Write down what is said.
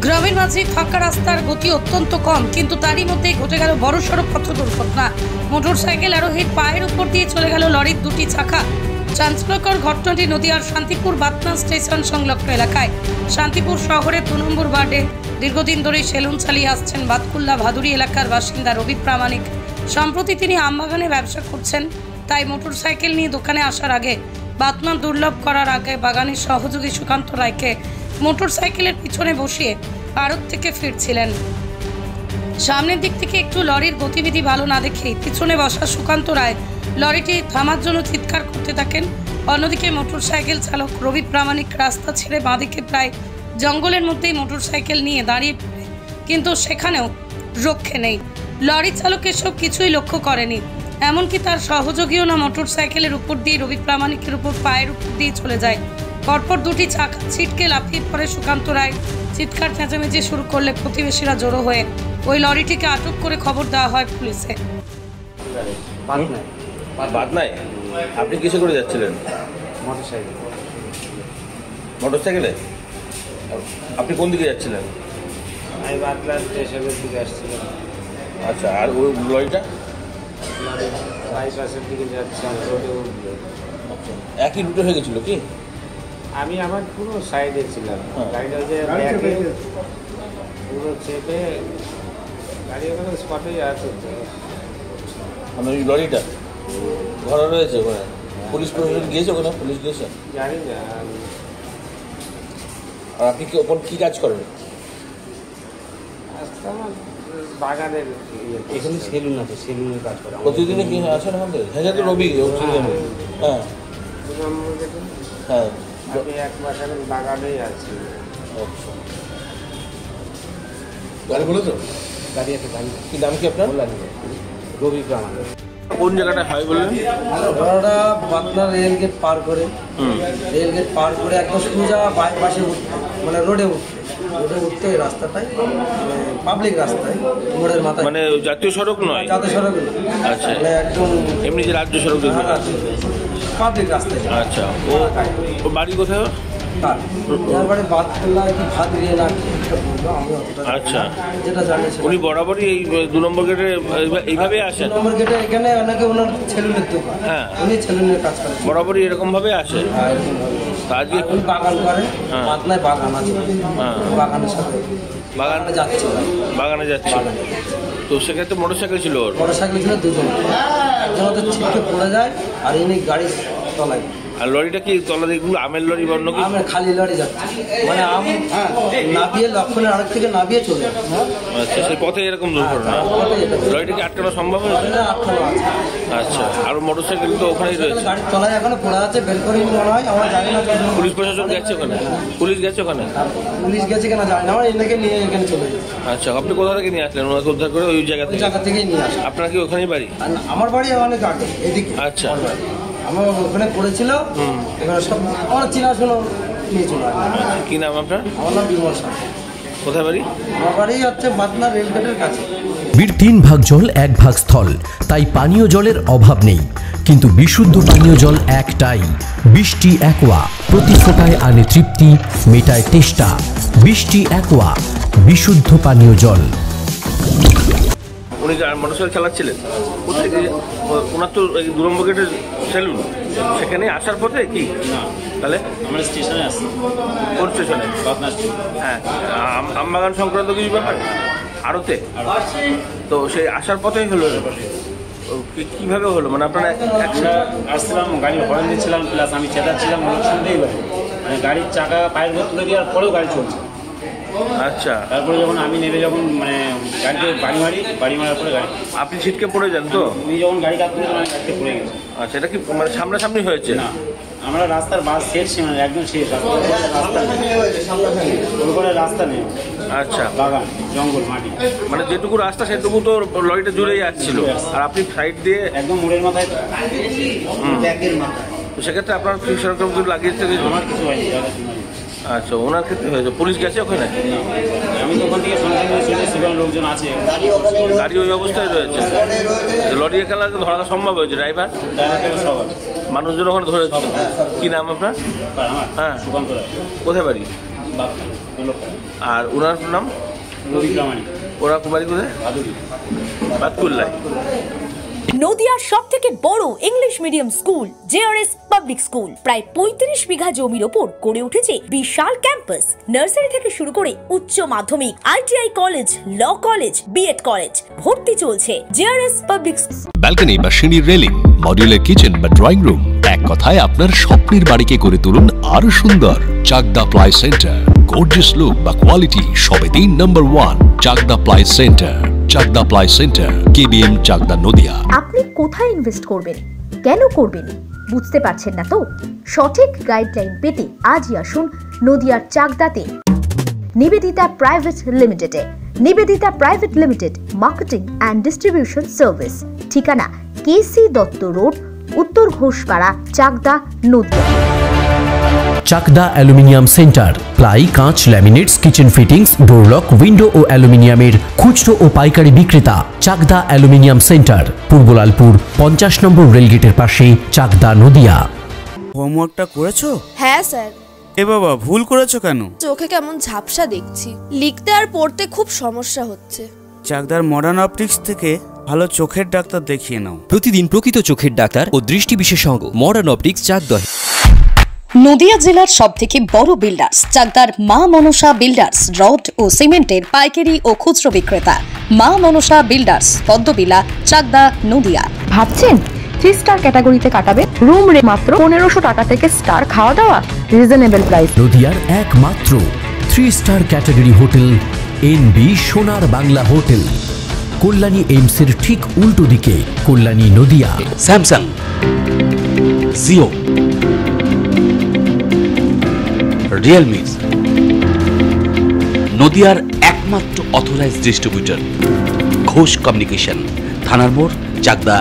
গ্রামের মাঝে ফাঁকা রাস্তার গতি অত্যন্ত কম, কিন্তু তারই মধ্যেই ঘটে গেল বড়সড় পথ দুর্ঘটনা। মোটরসাইকেল আরোহীর পায়ের উপর দিয়ে চলে গেল লরির দুটি চাকা। চাঞ্চল্যকর ঘটনাটি নদিয়ার শান্তিপুর বাতনা স্টেশন সংলগ্ন এলাকায়। শান্তিপুর শহরের 2 নম্বর ওয়ার্ডে দীর্ঘদিন ধরে সেলুন চালিয়ে আসছেন বাতকুল্লা ভাদুরী এলাকার বাসিন্দা রবি প্রামাণিক। সম্প্রতি তিনি আমবাগানে ব্যবসা করছেন, তাই মোটরসাইকেল নিয়ে দোকানে আসার আগে বাতনা দুর্লভ করার আগে বাগানের সহযোগী সুকান্ত রায়কে মোটরসাইকেলের পিছনে বসিয়ে আড়ত থেকে ফিরছিলেন। সামনের দিক থেকে একটু লরির গতিবিধি ভালো না দেখেই পিছনে বসা সুকান্ত রায় লরিটি থামার জন্য চিৎকার করতে থাকেন। অন্যদিকে মোটরসাইকেল চালক রবি প্রামাণিক রাস্তা ছেড়ে বাঁদিকে প্রায় জঙ্গলের মধ্যেই মোটরসাইকেল নিয়ে দাঁড়িয়ে পড়ে, কিন্তু সেখানেও রক্ষে নেই। লরি চালক এসব কিছুই লক্ষ্য করেনি, এমনকি তার সহযোগীও না। মোটরসাইকেলের উপর দিয়ে রবি প্রামাণিকের উপর পায়ের উপর দিয়ে চলে যায়। পরপর দুটি চাকা ছিটকে লাফিয়ে পড়ে সুকান্ত রায়। চিৎকার চেঁচামেচি শুরু করলে প্রতিবেশীরা জড়ো হয়ে ওই লরিটিকে আটক করে খবর দেওয়া হয় পুলিশে। বাদনায় আপনি কিসে করে যাচ্ছিলেন? মোটরসাইকেলে। আপনি কোন দিকে যাচ্ছিলেন? আমি বাতলা স্টেশনের দিকে আসছিলাম। আচ্ছা, আর ওই লরিটা বাইপাসের দিকে যাচ্ছিলাম, রোডে উঠলো। একই রুটে হয়ে গেছিল কি? আমি আমার পুরো সাইডে ছিলাম, গাড়িটা যে ব্যাকে পুরো চেপে গাড়ি ওখানে স্পটেই আছে। মানে ওই লরিটা ঘরে রয়েছে ওখানে? পুলিশ প্রশাসন গিয়েছে ওখানে? পুলিশ গিয়েছে? জানি না। আর আপনি কি কাজ করেন? আমার বাগানের এখানে সেলুন আছে, সেলুনের কাজ করে। প্রতিদিনে কি আসেন আমাদের? হ্যাঁ, তো রবি। হ্যাঁ, 2 নম্বর গেটে। হ্যাঁ, আমি 1 মাস আমি বাগানেই আছি। আচ্ছা, গাড়ি বলে তো? গাড়ি আছে, গাড়ি। কি নাম কি আপনার? রবি প্রামাণিক। কোন জায়গাটা হয় বললেন? ঘোড়াটা বাতনা রেল গেট পার করে, রেল গেট পার করে একদম সোজা বাইপাসে উঠতে, মানে রোডে উঠতে ওই রাস্তাটাই পাবলিক রাস্তায় মোড়ের মাথায়, মানে জাতীয় সড়ক নয়? জাতীয় সড়ক। আচ্ছা, মানে একদম এমনি যে রাজ্য সড়ক পাবলিক রাস্তায়। আচ্ছা, ও বাড়ি কোথায়? তারপরে বাতকুল্লায় কি ভাদুরী না কি একটা বললো, আমি অতটা আচ্ছা, যেটা জানি। উনি বরাবরই এই 2 নম্বর গেটে এইভাবে আসেন? 2 নম্বর গেটে এখানে অনেকে ওনার সেলুনের দোকান, হ্যাঁ, উনি সেলুনের কাজ করেন, বরাবরই এরকম ভাবে আসে। আজকে উনি বাগান করেন, বাতনায় বাগান আছে, বাগানের সাথে বাগানে যাচ্ছে, বাগানে যাচ্ছে। তো সেক্ষেত্রে মোটরসাইকেল ছিল? ওর মোটরসাইকেল ছিল 2 জন, একজন হয়তো ছিটকে পড়ে যায় আর ইনি গাড়ি তলায়। আর লরিটা কি তলা দিকগুলো আমের লরি বর্ণ কি? আমের খালি লরি যাচ্ছে, মানে আম নাবিয়ে লক্ষণের আরেক থেকে নাবিয়ে চলে যাচ্ছে। আচ্ছা, সেই পথে এরকম দুর্ঘটনা? লরিটাকে আটকানো সম্ভব হয়েছে? আচ্ছা, আর মোটরসাইকেল তো ওখানেই রয়েছে, গাড়ির তলায় এখনো পড়ে আছে, বের করে মনে হয়, আমরা জানি না। পুলিশ প্রশাসন গেছে ওখানে? পুলিশ গেছে ওখানে? পুলিশ গেছে কিনা জানি না, আমরা এনাকে নিয়ে এখানে চলে যাচ্ছি। আচ্ছা, আপনি কোথা থেকে নিয়ে আসলেন ওনাকে উদ্ধার করে? ওই জায়গা থেকেই নিয়ে আসি। আপনার কি ওখানেই বাড়ি? আমার বাড়ি অনেক আগে এদিকে। আচ্ছা, আমার ওখানে পড়েছিল, এখানে সব আমার চিনাশোনা নিয়ে চলে আসে। কি নাম আপনার? আমার নাম বিমল সাহা। কোথায় বাড়ি? আমার বাড়ি হচ্ছে বাতনা রেলগেটের কাছে। পৃথিবীর 3 ভাগ জল 1 ভাগ স্থল, তাই পানীয় জলের অভাব নেই। কিন্তু বিশুদ্ধ পানীয় জল একটাই, বৃষ্টি অ্যাকোয়া। প্রতি ফোঁটায় আনে তৃপ্তি, মেটায় তেষ্টা। বৃষ্টি অ্যাকোয়া, বিশুদ্ধ পানীয় জল। উনি মোটরসাইকেল চালাচ্ছিলেন কোথেকে? ওনার তো 2 নম্বর গেটের সেলুন, সেখানে আসার পথে কি? তাহলে আমরা স্টেশনে আসছি। কোন স্টেশনে? হ্যাঁ, আমবাগান সংক্রান্ত কিছু ব্যাপার আড়তে। তো সেই আসার পথেই হলো, কিভাবে হলো? মানে আপনারা আমরা আসছিলাম, গাড়ি হরেন দিচ্ছিলাম, প্লাস আমি চেঁচাচ্ছিলাম, লোক শুনতেই পারি। মানে গাড়ির চাকা পায়ের ভেতর তুলে দেওয়ার পরেও গাড়ি চলছে। আচ্ছা, তারপরে যখন আমি নেমে যখন মানে গাড়িতে বাড়ি মারার পরে গাড়ি আপনি ছিটকে পড়ে যান তো? উনি যখন গাড়ি কাজ করে আমি গাড়িতে পড়ে গেছি। আচ্ছা, এটা কি মানে সামনাসামনি হয়েছে? না, আমরা রাস্তার বাস শেষ, মানে একদম শেষ রাস্তা নেই, ওর করে রাস্তা নেই। আচ্ছা, বাগান, জঙ্গল, মাটি, মানে যেটুকু রাস্তা সেটুকু তো লরিটা জুড়ে যাচ্ছিল, আর আপনি সাইড দিয়ে একদম মোড়ের মাথায়। তো সেক্ষেত্রে আপনার কি সেরকম কিছু লাগিয়েছে? আমার কিছু হয়নি। আচ্ছা, ওনার ক্ষেত্রে হয়েছে? পুলিশ গেছে ওখানে? আমি তো ওখান থেকে সিভিল লোকজন আছে, গাড়ি ওই অবস্থায় রয়েছে। লরি এখানে ধরা সম্ভব হয়েছে? ড্রাইভার সবার মানুষজন ওখানে ধরেছে? কি নাম আপনার? আমার হ্যাঁ, সুকান্ত রায়। কোথায় বাড়ি? বাতনা। আর ওনার নাম রবি প্রামাণিক, ওরা কুমারী কোথায়? বাতকুল্লায়। নদিয়ার সব থেকে বড় English medium school JRS public school প্রায় ৩৫ বিঘা জমির ওপর গড়ে উঠেছে বিশাল ক্যাম্পাস। নার্সারি থেকে শুরু করে উচ্চ মাধ্যমিক, ITI college, law college, BEd college, ভর্তি চলছে জেআরএস পাবলিক। ব্যালকনি বা সিঁড়ির রেলিং, মডিউলার কিচেন বা ড্রয়িং রুম, এক কথায় আপনার স্বপ্নের বাড়িকে করে তুলুন আরো সুন্দর। Chakdah ply centre, gorgeous look বা কোয়ালিটি সবে 3 নম্বর 1 Chakdah ply centre. Chakdah ply centre, KBM, Chakdah, Nadia. আপনি কোথায় ইনভেস্ট করবেন, কেন করবেন বুঝতে পারছেন না তো? সঠিক গাইডলাইন পেতে আজই আসুন নদিয়ার চাকদাতে নিবেদিতা প্রাইভেট লিমিটেডে। Nivedita private limited, marketing and distribution service. ঠিকানা K C Dutta road, Uttar Ghoshpara, Chakdah, Nadia. Chakdah aluminium centre, ply, কাঁচ, laminates, kitchen fittings, door lock, window ও অ্যালুমিনিয়ামের খুচরো ও পাইকারি বিক্রেতা। Chakdah aluminium centre, Purbalalpur 50 number রেলগেটের পাশে, চাকদা, নদিয়া। হোমওয়ার্কটা করেছো? হ্যাঁ স্যার। এ বাবা, ভুল করেছো কেন? চোখে কেমন ঝাপসা দেখছি, লিখতে আর পড়তে খুব সমস্যা হচ্ছে। চাকদার মডার্ন অপটিক্স থেকে ভালো চোখের ডাক্তার দেখিয়ে নাও। প্রতিদিন প্রকৃত চোখের ডাক্তার ও দৃষ্টি বিশেষজ্ঞ মডার্ন অপটিক্স, চাকদা। নদিয়া জেলার সব থেকে বড় বিল্ডার্স চাকদার মা মনসা বিল্ডার্স, রড ও সিমেন্টের পাইকারি ও খুচরো বিক্রেতা। মা মনসা বিল্ডার্স, পদ্মবিলা, চাকদা, নদিয়া। ভাবছেন 3 স্টার ক্যাটাগরিতে কাটাবে? রুম রে মাত্র 1500 টাকা থেকে স্টার, খাওয়া দাওয়া রিজনেবল প্রাইস। নদিয়ার একমাত্র 3 স্টার ক্যাটাগরি হোটেল এনবি সোনার বাংলা হোটেল, কল্যাণী এইমসের ঠিক উল্টো দিকে, কল্যাণী, নদিয়া। স্যামসাং, জিও, রিয়েলমি, নদিয়ার একমাত্র অথরাইজড ডিস্ট্রিবিউটর ঘোষ কমিউনিকেশন, থানার মোড়, চাকদা,